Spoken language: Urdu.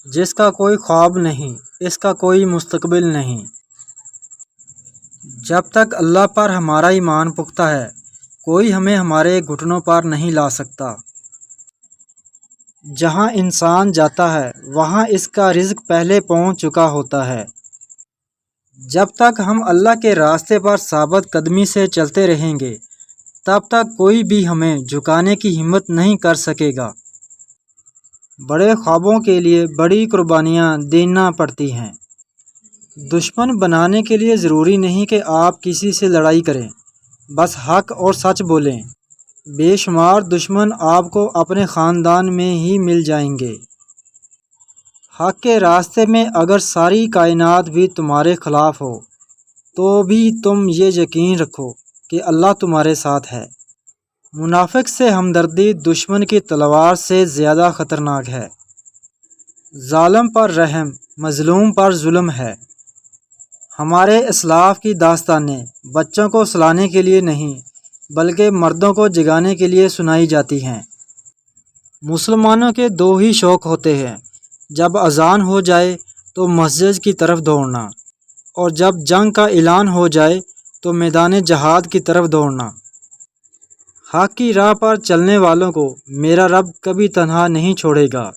جس کا کوئی خواب نہیں، اس کا کوئی مستقبل نہیں۔ جب تک اللہ پر ہمارا ایمان پختہ ہے، کوئی ہمیں ہمارے گھٹنوں پر نہیں لا سکتا۔ جہاں انسان جاتا ہے وہاں اس کا رزق پہلے پہنچ چکا ہوتا ہے۔ جب تک ہم اللہ کے راستے پر ثابت قدمی سے چلتے رہیں گے، تب تک کوئی بھی ہمیں جھکانے کی ہمت نہیں کر سکے گا۔ بڑے خوابوں کے لیے بڑی قربانیاں دینا پڑتی ہیں۔ دشمن بنانے کے لیے ضروری نہیں کہ آپ کسی سے لڑائی کریں، بس حق اور سچ بولیں۔ بے شمار دشمن آپ کو اپنے خاندان میں ہی مل جائیں گے۔ حق کے راستے میں اگر ساری کائنات بھی تمہارے خلاف ہو تو بھی تم یہ یقین رکھو کہ اللہ تمہارے ساتھ ہے۔ منافق سے ہمدردی دشمن کی تلوار سے زیادہ خطرناک ہے۔ ظالم پر رحم، مظلوم پر ظلم ہے۔ ہمارے اسلاف کی داستانیں بچوں کو سلانے کے لیے نہیں بلکہ مردوں کو جگانے کے لیے سنائی جاتی ہیں۔ مسلمانوں کے دو ہی شوق ہوتے ہیں، جب اذان ہو جائے تو مسجد کی طرف دوڑنا، اور جب جنگ کا اعلان ہو جائے تو میدان جہاد کی طرف دوڑنا۔ حق کی راہ پر چلنے والوں کو میرا رب کبھی تنہا نہیں چھوڑے گا۔